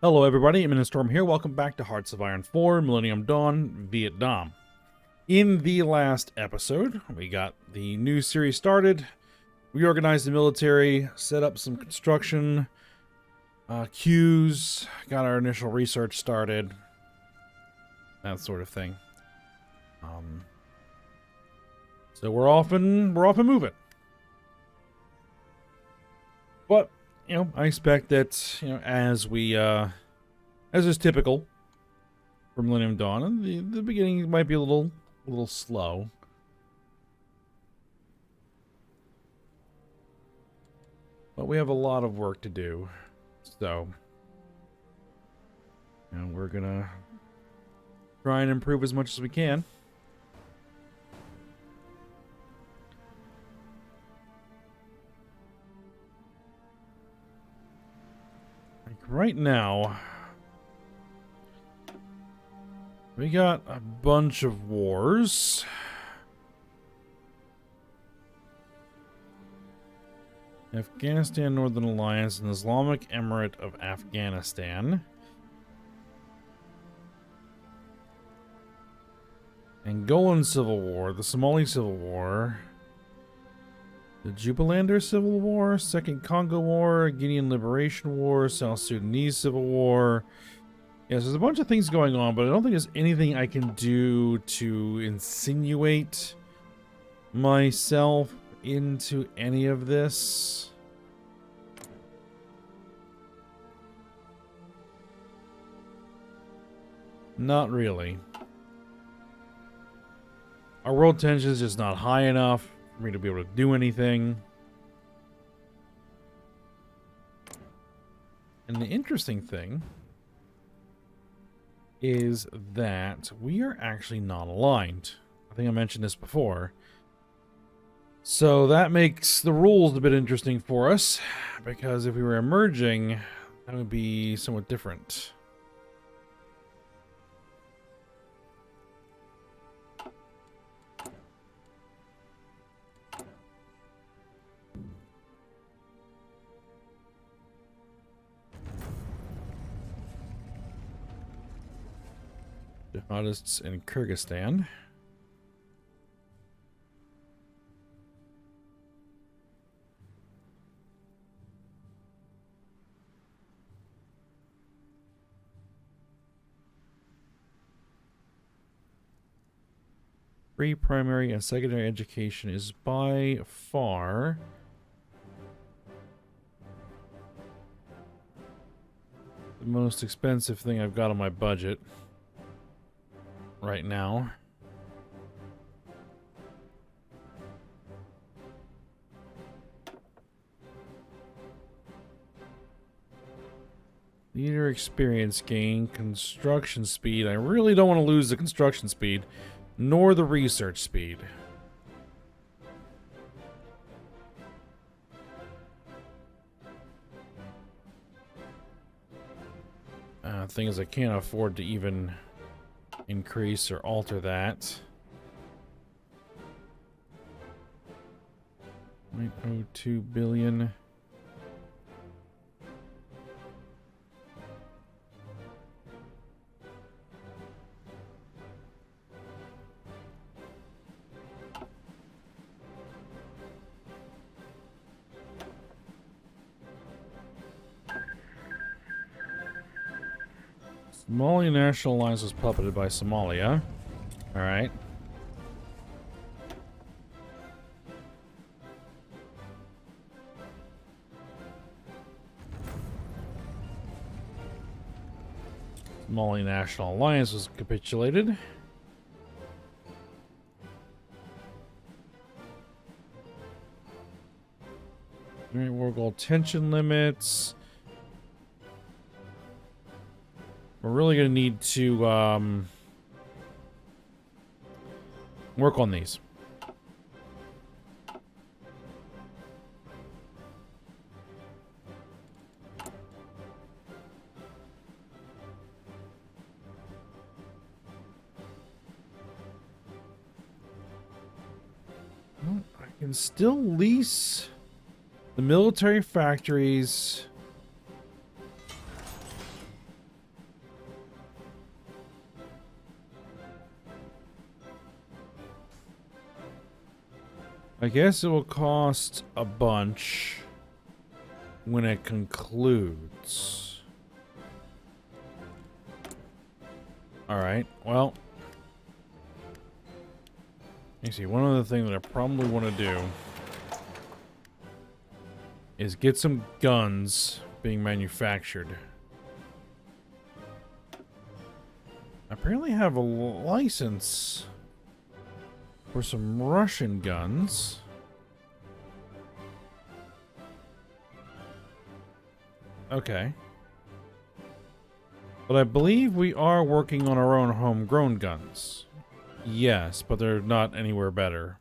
Hello everybody, I'm Storm here. Welcome back to Hearts of Iron 4, Millennium Dawn, Vietnam. In the last episode, we got the new series started, reorganized the military, set up some construction queues, got our initial research started, that sort of thing. So we're off and moving. But I expect that, as is typical for Millennium Dawn, the beginning might be a little slow. But we have a lot of work to do. So, we're gonna try and improve as much as we can. Right now, we got a bunch of wars. Afghanistan, Northern Alliance, and Islamic Emirate of Afghanistan. Angolan Civil War, the Somali Civil War. The Jubilander Civil War, Second Congo War, Guinean Liberation War, South Sudanese Civil War. Yes, there's a bunch of things going on, but I don't think there's anything I can do to insinuate myself into any of this. Not really. Our world tension is just not high enough for me to be able to do anything. And the interesting thing is that we are actually not aligned. I think I mentioned this before. So that makes the rules a bit interesting for us, because if we were emerging, that would be somewhat different. Jihadists in Kyrgyzstan. Free primary and secondary education is by far the most expensive thing I've got on my budget right now. Leader experience gain, construction speed. I really don't want to lose the construction speed, nor the research speed. Thing is, I can't afford to even increase or alter that. 0.02 billion. Somali National Alliance was puppeted by Somalia. Alright. Somali National Alliance was capitulated. Alright, war goal tension limits. We're really going to need to work on these. Well, I can still lease the military factories I guess it will cost a bunch when it concludes. Alright, well. Let me see, one other thing that I probably want to do is get some guns being manufactured. I apparently have a license for some Russian guns. Okay. But I believe we are working on our own homegrown guns. Yes, but they're not anywhere better.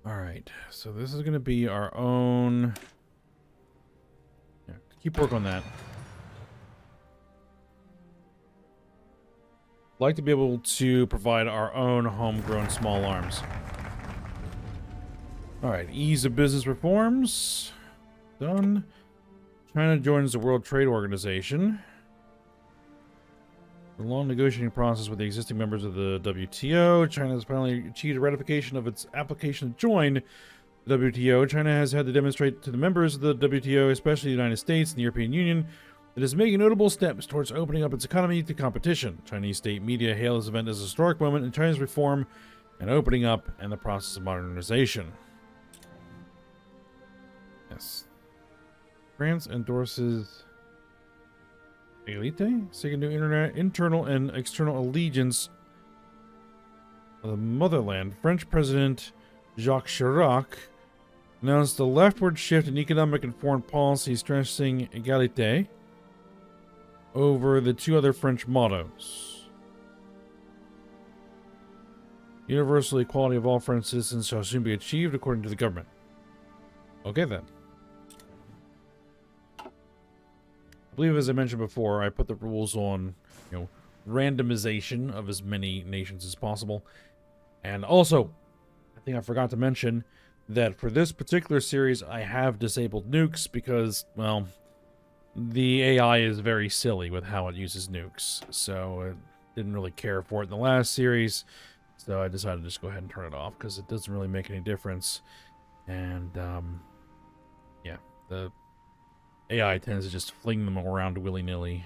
Alright, so this is going to be our own... Yeah, keep work on that. Like to be able to provide our own homegrown small arms. Alright, ease of business reforms. Done. China joins the World Trade Organization. The long negotiating process with the existing members of the WTO. China has finally achieved a ratification of its application to join the WTO. China has had to demonstrate to the members of the WTO, especially the United States and the European Union, that it is making notable steps towards opening up its economy to competition. Chinese state media hail this event as a historic moment in China's reform and opening up and the process of modernization. Yes. France endorses Elite, seeking new internal and external allegiance of the motherland. French President Jacques Chirac announced a leftward shift in economic and foreign policy, stressing égalité over the two other French mottos. Universal equality of all French citizens shall soon be achieved, according to the government. Okay, then. I believe, as I mentioned before, I put the rules on, randomization of as many nations as possible. And also, I think I forgot to mention that for this particular series, I have disabled nukes because, well, the AI is very silly with how it uses nukes. So I didn't really care for it in the last series. So I decided to just go ahead and turn it off because it doesn't really make any difference. And, yeah, the AI tends to just fling them around willy-nilly.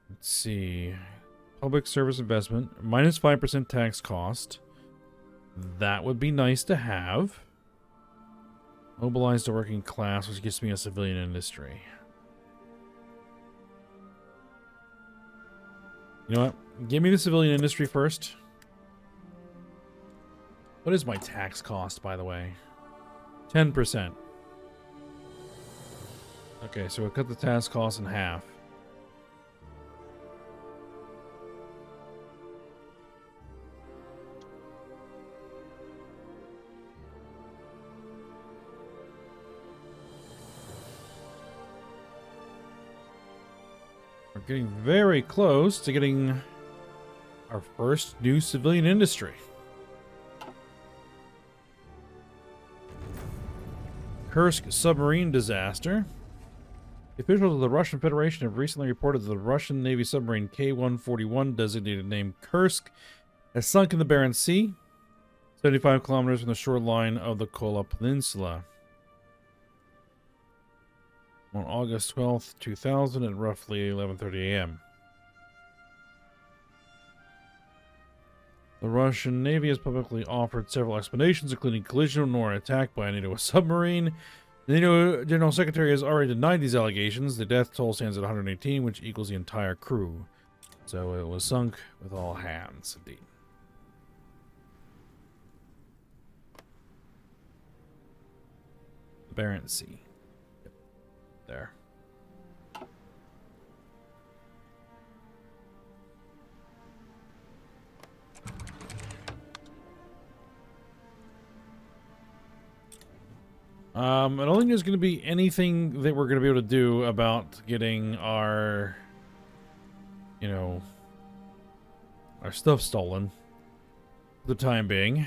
Let's see. Public service investment. Minus 5% tax cost. That would be nice to have. Mobilize the working class, which gives me a civilian industry. You know what? Give me the civilian industry first. What is my tax cost, by the way? 10%. Okay, so we'll cut the task cost in half. We're getting very close to getting our first new civilian industry. Kursk submarine disaster. Officials of the Russian Federation have recently reported that the Russian Navy submarine K-141, designated name Kursk, has sunk in the Barents Sea, 75 kilometers from the shoreline of the Kola Peninsula. On August 12th, 2000 at roughly 11:30 a.m. The Russian Navy has publicly offered several explanations, including collision or attack by a NATO submarine. The NATO General Secretary has already denied these allegations. The death toll stands at 118, which equals the entire crew. So it was sunk with all hands, indeed. The Barents Sea. Yep. There. I don't think there's going to be anything that we're going to be able to do about getting our, our stuff stolen for the time being.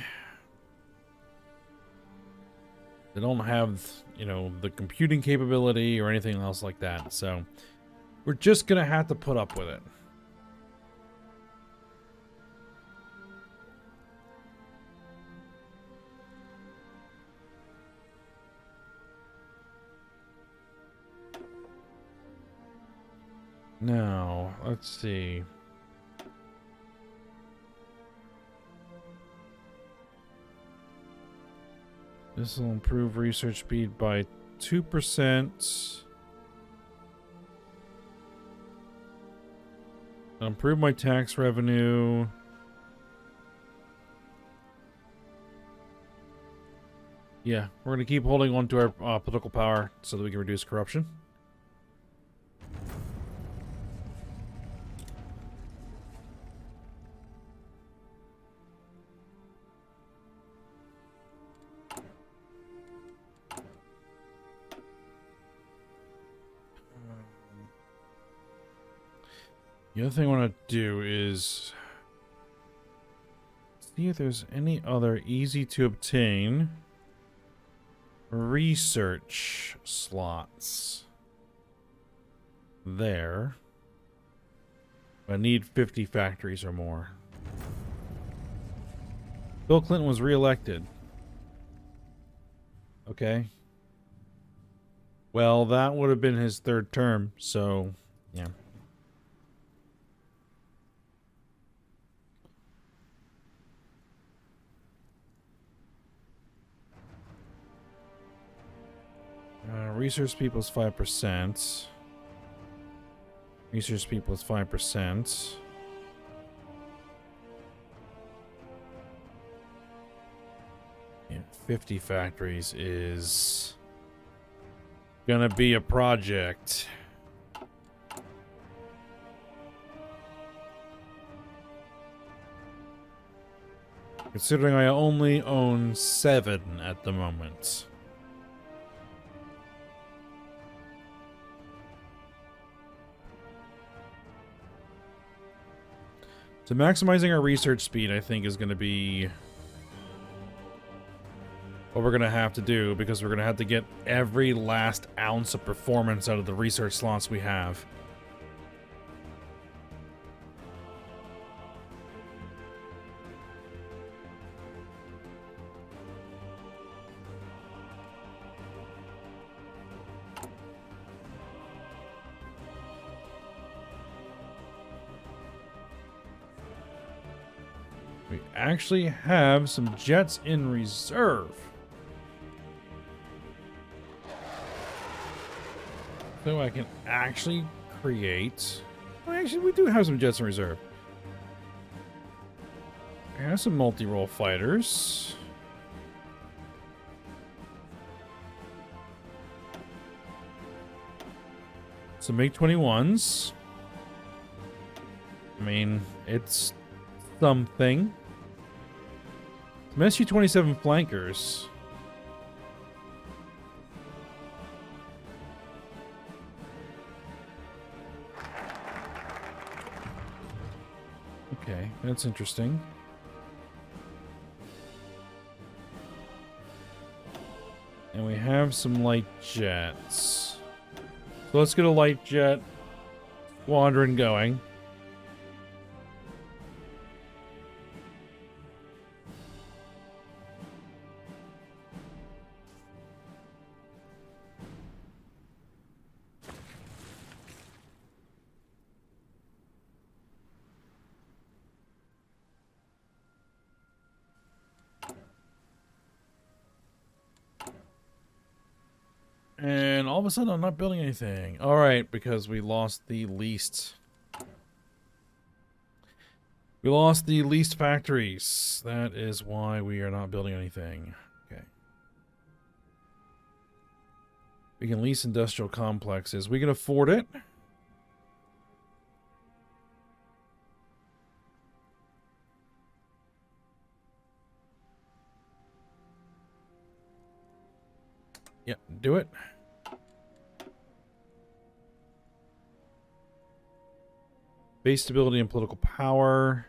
They don't have, you know, the computing capability or anything else like that. So we're just going to have to put up with it. Now, let's see. This will improve research speed by 2%. It'll improve my tax revenue. Yeah, we're going to keep holding on to our political power so that we can reduce corruption. The other thing I want to do is see if there's any other easy to obtain research slots there. I need 50 factories or more. Bill Clinton was reelected. Okay. Well, that would have been his third term, so yeah. Research speed plus 5%. Research speed plus 5%. Yeah, 50 factories is gonna be a project. Considering I only own 7 at the moment. So maximizing our research speed, I think, is going to be what we're going to have to do, because we're going to have to get every last ounce of performance out of the research slots we have. We actually have some jets in reserve. So I can actually create... Well, actually, we do have some jets in reserve. I have some multi-role fighters. Some MiG-21s. I mean, it's something. Some SU-27 flankers. Okay, that's interesting. And we have some light jets. So let's get a light jet squadron going. And all of a sudden, I'm not building anything. All right, because we lost the least. We lost the least factories. That is why we are not building anything. Okay. We can lease industrial complexes. We can afford it. Yep, do it. Base stability and political power.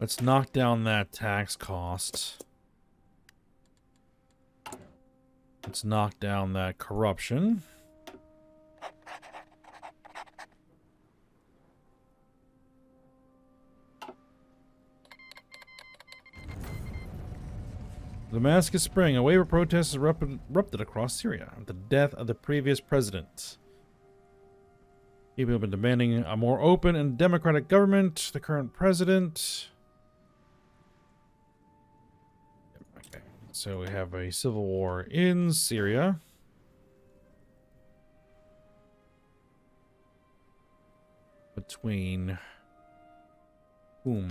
Let's knock down that tax cost. Let's knock down that corruption. Damascus Spring. A wave of protests erupted across Syria at the death of the previous president. People have been demanding a more open and democratic government. The current president... Okay, so we have a civil war in Syria. Between whom?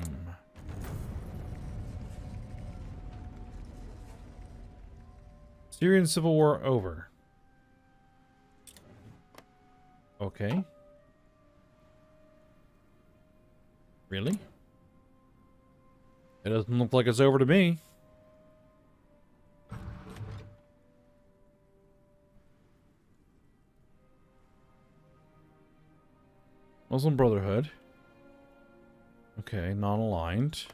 Syrian civil war over. Okay. Really? It doesn't look like it's over to me. Muslim Brotherhood. Okay, non-aligned.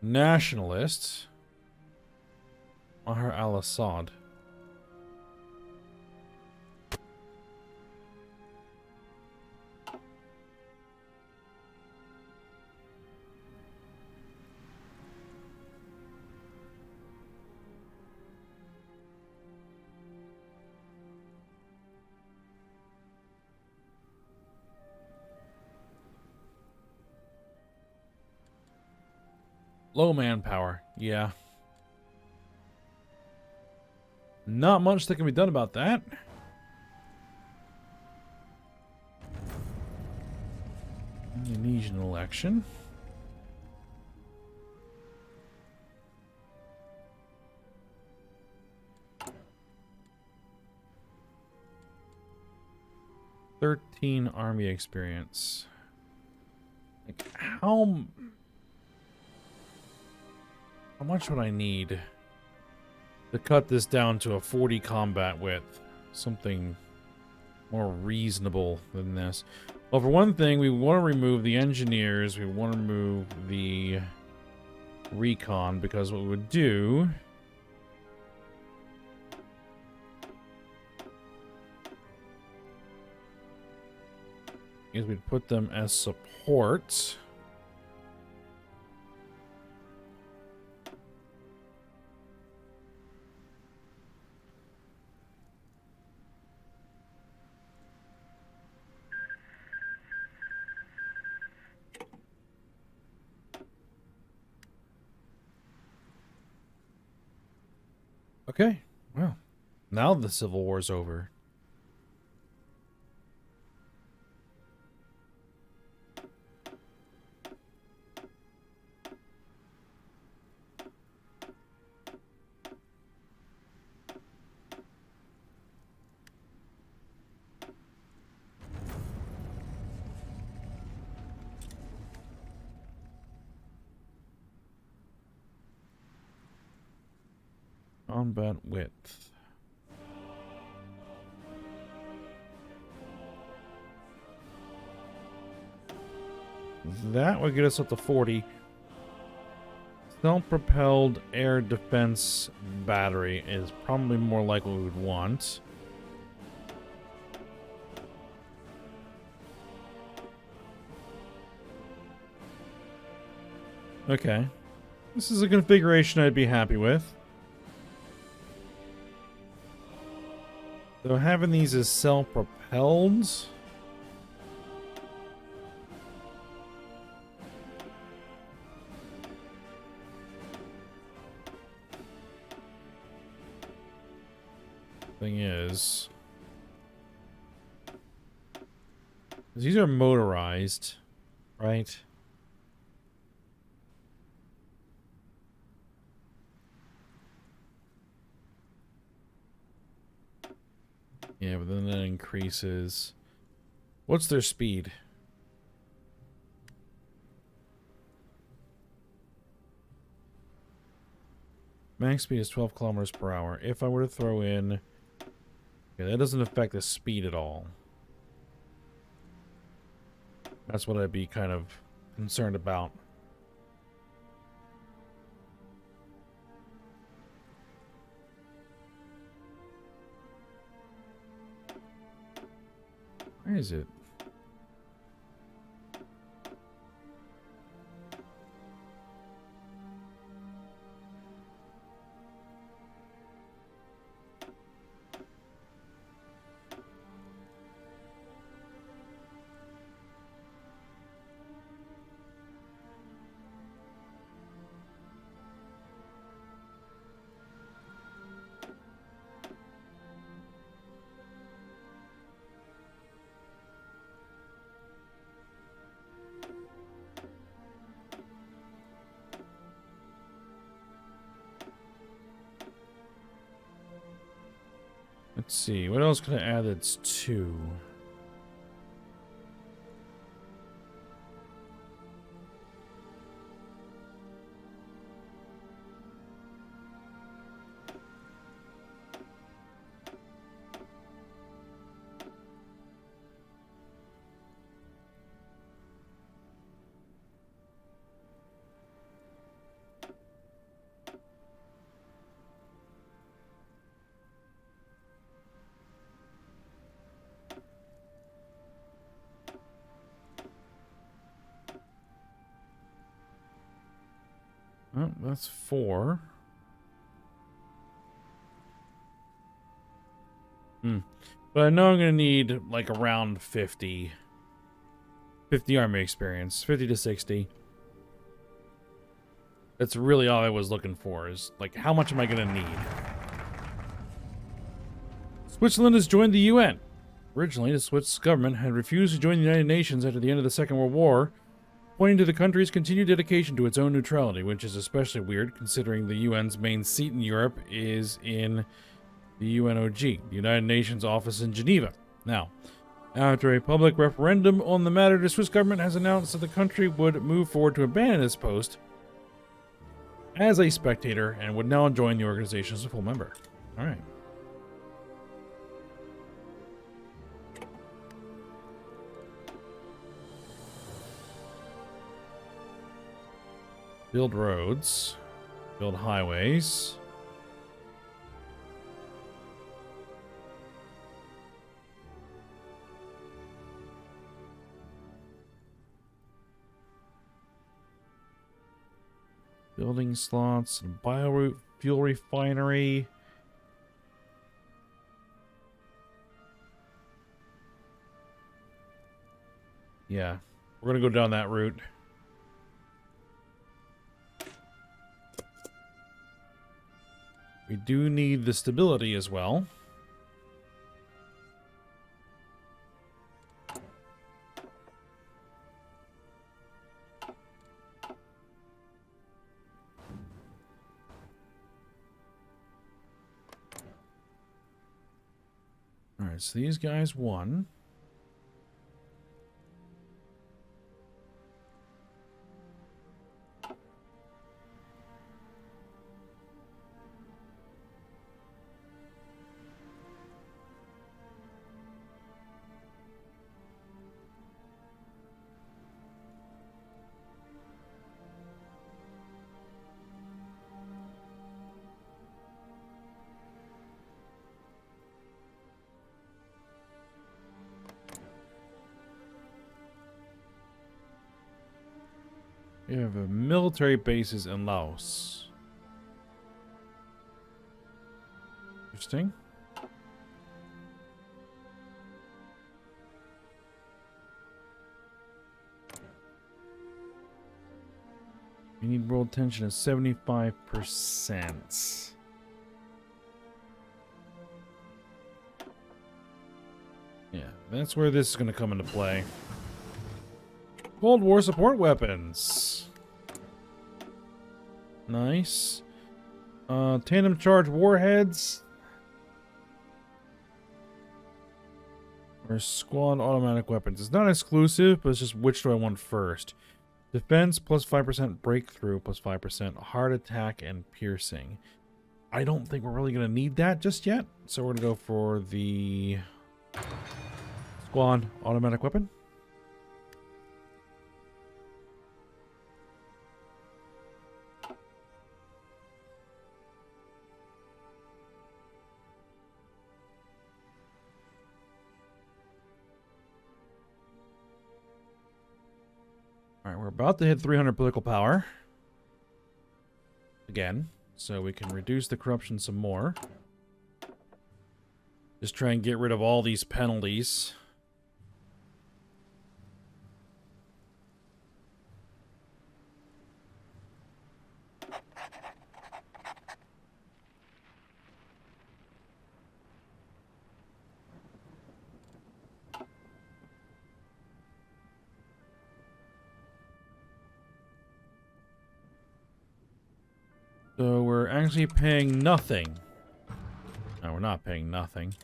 Nationalists. Maher al-Assad. Low manpower, yeah. Not much that can be done about that. Indonesian election. $13 army experience. Like, how much would I need to cut this down to a 40 combat width? Something more reasonable than this. Well, for one thing, we want to remove the engineers. We want to remove the recon, because what we would do is we'd put them as support. Okay, well, now the Civil War's over. Combat width. That would get us up to 40. Self-propelled air defense battery is probably more like what we would want. Okay. This is a configuration I'd be happy with. So having these as self-propelled. Thing is, these are motorized, right? Yeah, but then that increases. What's their speed? Max speed is 12 kilometers per hour. If I were to throw in... Okay, that doesn't affect the speed at all. That's what I'd be kind of concerned about. Where is it? Let's see, what else can I add that's 2? Oh, that's 4. But I know I'm going to need like around 50 army experience, 50 to 60. That's really all I was looking for, is like, how much am I going to need? Switzerland has joined the UN. Originally, the Swiss government had refused to join the United Nations after the end of the Second World War, pointing to the country's continued dedication to its own neutrality, which is especially weird considering the UN's main seat in Europe is in the UNOG, the United Nations office in Geneva. Now, after a public referendum on the matter, the Swiss government has announced that the country would move forward to abandon its post as a spectator and would now join the organization as a full member. All right. Build roads. Build highways. Building slots, biofuel refinery. Yeah, we're gonna go down that route. We do need the stability as well. Alright, so these guys won. We have military bases in Laos. Interesting. We need world tension of 75%. Yeah, that's where this is going to come into play. Cold War support weapons. Nice. Tandem charge warheads. Or squad automatic weapons. It's not exclusive, but it's just which do I want first. Defense plus 5% breakthrough plus 5% heart attack and piercing. I don't think we're really going to need that just yet. So we're going to go for the squad automatic weapon. Alright, we're about to hit 300 political power. Again. So we can reduce the corruption some more. Just try and get rid of all these penalties. So we're actually paying nothing. No, we're not paying nothing.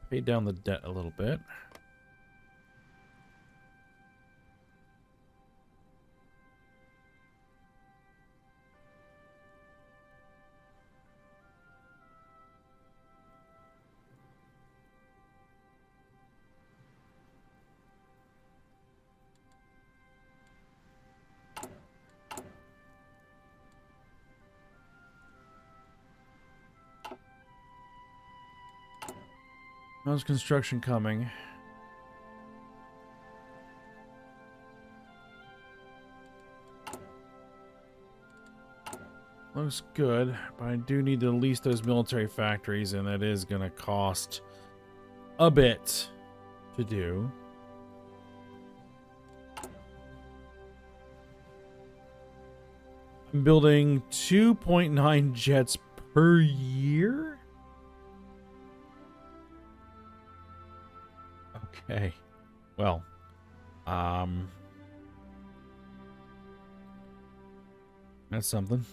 Pay down the debt a little bit. How's construction coming? Looks good, but I do need to lease those military factories, and that is going to cost a bit to do. I'm building 2.9 jets per year? Okay. Well, that's something.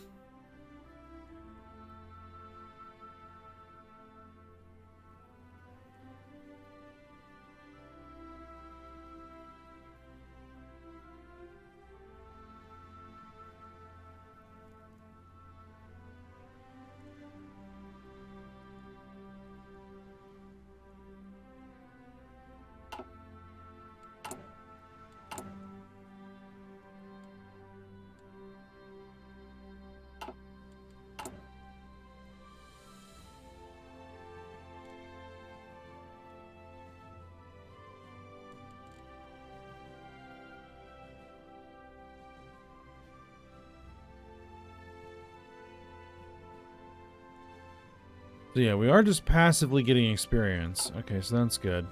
So yeah, we are just passively getting experience. Okay, so that's good.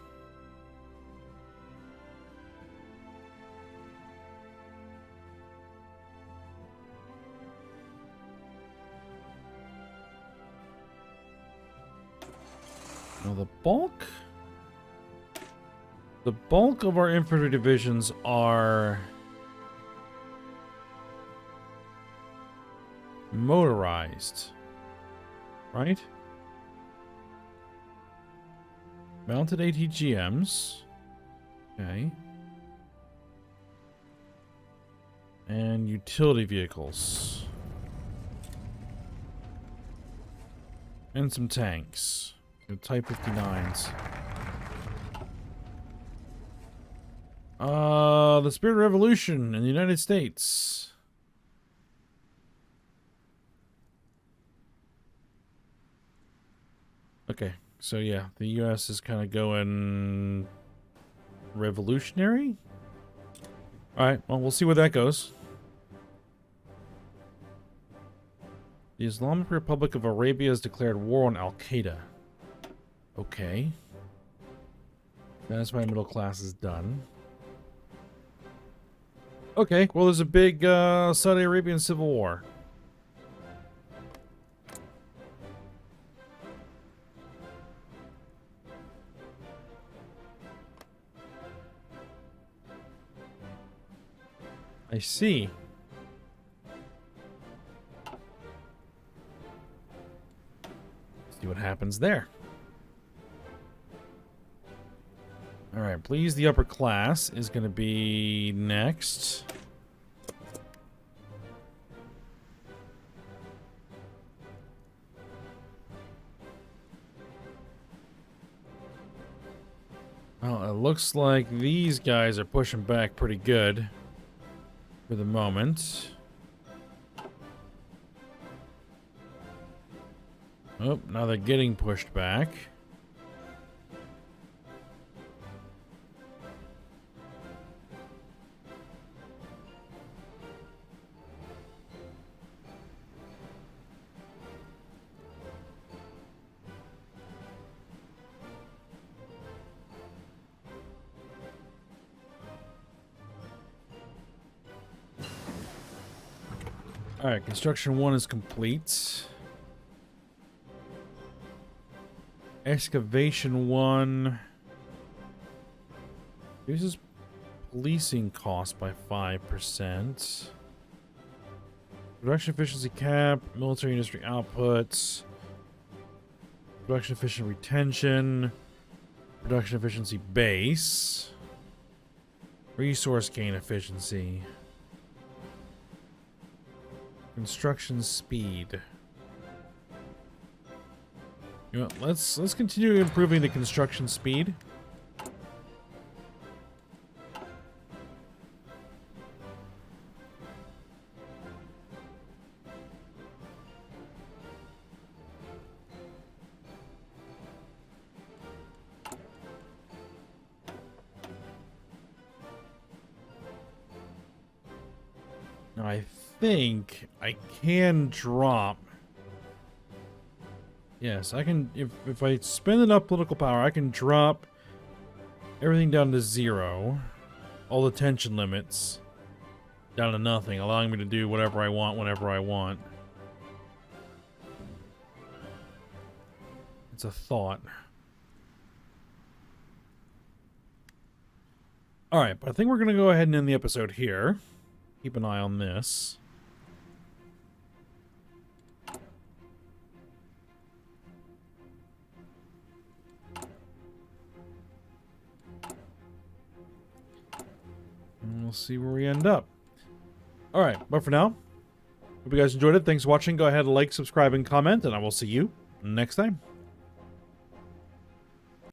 Now the bulk of our infantry divisions are motorized, right? Mounted ATGMs. Okay. And utility vehicles. And some tanks. Type 59s. The Spirit Revolution in the United States. Okay. So yeah, the U.S. is kind of going revolutionary. All right, well, we'll see where that goes. The Islamic Republic of Arabia has declared war on Al-Qaeda. Okay. That's why middle class is done. Okay, well, there's a big Saudi Arabian civil war. I see. See what happens there. Alright, please, the upper class is going to be next. Well, it looks like these guys are pushing back pretty good for the moment. Oh, now they're getting pushed back. Alright, construction 1 is complete. Excavation 1 reduces policing cost by 5%. Production efficiency cap, military industry outputs, production efficient retention, production efficiency base, resource gain efficiency. Construction speed. You know, let's continue improving the construction speed. Now I think I can drop. Yes, I can. If I spend enough political power, I can drop everything down to 0. All the tension limits down to nothing, allowing me to do whatever I want whenever I want. It's a thought. Alright, but I think we're going to go ahead and end the episode here. Keep an eye on this. And we'll see where we end up. Alright, but for now, hope you guys enjoyed it. Thanks for watching. Go ahead and like, subscribe, and comment, and I will see you next time.